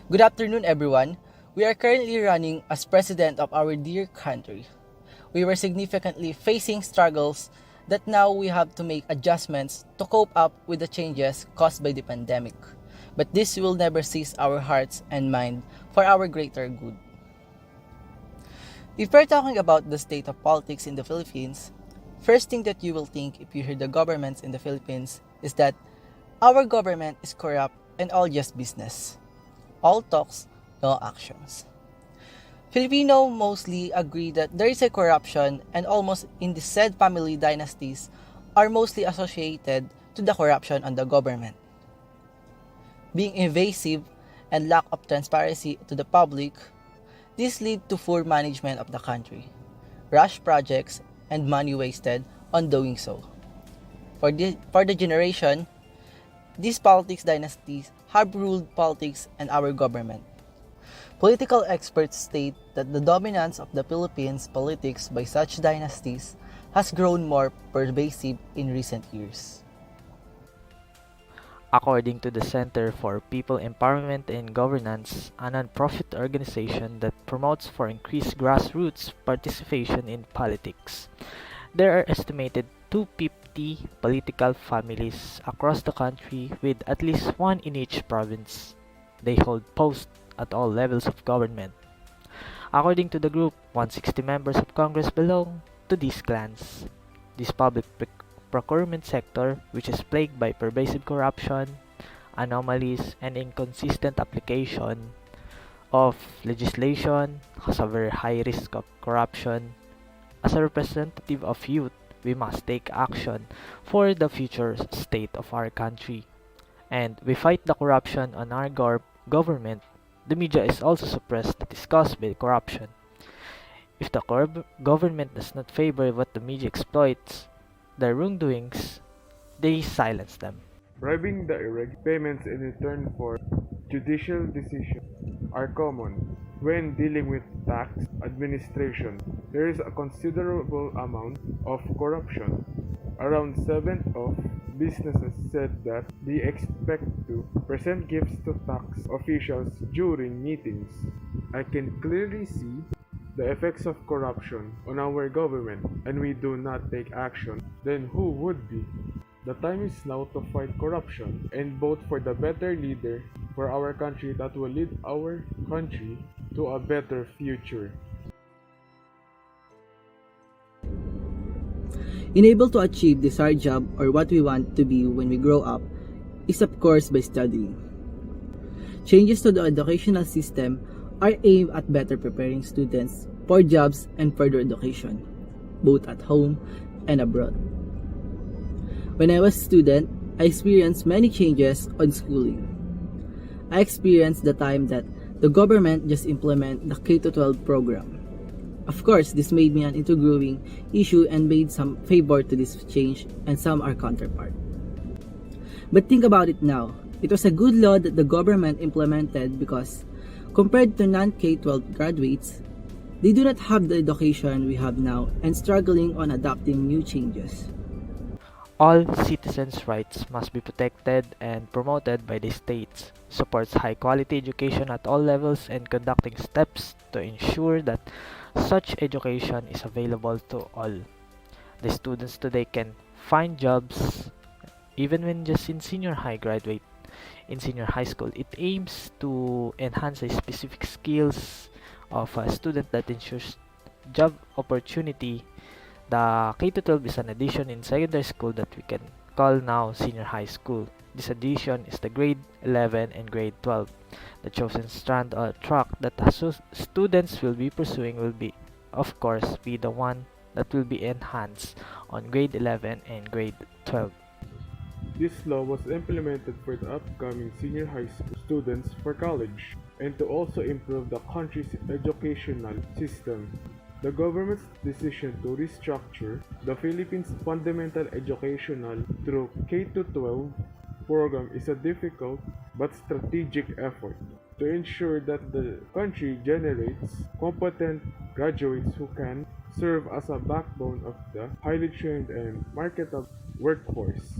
Good afternoon, everyone. We are currently running as president of our dear country. We were significantly facing struggles that now we have to make adjustments to cope up with the changes caused by the pandemic. But this will never cease our hearts and mind for our greater good. If we're talking about the state of politics in the Philippines, first thing that you will think if you hear the governments in the Philippines is that our government is corrupt and all just business. All talks, no actions. Filipino mostly agree that there is a corruption and almost in the said family dynasties are mostly associated to the corruption on the government. Being invasive and lack of transparency to the public, this lead to poor management of the country, rush projects, and money wasted on doing so. For the generation, these politics dynasties have ruled politics and our government. Political experts state that the dominance of the Philippines politics by such dynasties has grown more pervasive in recent years. According to the Center for People Empowerment and Governance, a non-profit organization that promotes for increased grassroots participation in politics, there are estimated 250 political families across the country with at least one in each province. They hold posts at all levels of government. According to the group, 160 members of Congress belong to these clans. This public procurement sector, which is plagued by pervasive corruption, anomalies, and inconsistent application of legislation, has a very high risk of corruption. As a representative of youth, we must take action for the future state of our country. And we fight the corruption on our government. The media is also suppressed that is caused by corruption. If the government does not favor what the media exploits, their wrongdoings, they silence them. Bribing the irregular payments in return for judicial decisions are common. When dealing with tax administration, there is a considerable amount of corruption. Around 7 of businesses said that they expect to present gifts to tax officials during meetings. I can clearly see the effects of corruption on our government and we do not take action, then who would be? The time is now to fight corruption and vote for the better leader for our country that will lead our country to a better future. Unable to achieve desired job or what we want to be when we grow up is of course by studying. Changes to the educational system are aimed at better preparing students for jobs and further education, both at home and abroad. When I was a student, I experienced many changes on schooling. I experienced the time that the government just implement the K-12 program. Of course, this made me an intergrowing issue and made some favor to this change and some are counterpart. But think about it now. It was a good law that the government implemented because compared to non-K-12 graduates, they do not have the education we have now and struggling on adapting new changes. All citizens' rights must be protected and promoted by the states, supports high-quality education at all levels and conducting steps to ensure that such education is available to all. The students today can find jobs even when just in senior high graduate. In senior high school, it aims to enhance the specific skills of a student that ensures job opportunity. The K-12 is an addition in secondary school that we can call now senior high school. This addition is the grade 11 and grade 12. The chosen strand or track that the students will be pursuing will be, of course, be the one that will be enhanced on grade 11 and grade 12. This law was implemented for the upcoming senior high school students for college and to also improve the country's educational system. The government's decision to restructure the Philippines' fundamental educational through K-12 program is a difficult but strategic effort to ensure that the country generates competent graduates who can serve as a backbone of the highly trained and marketable workforce.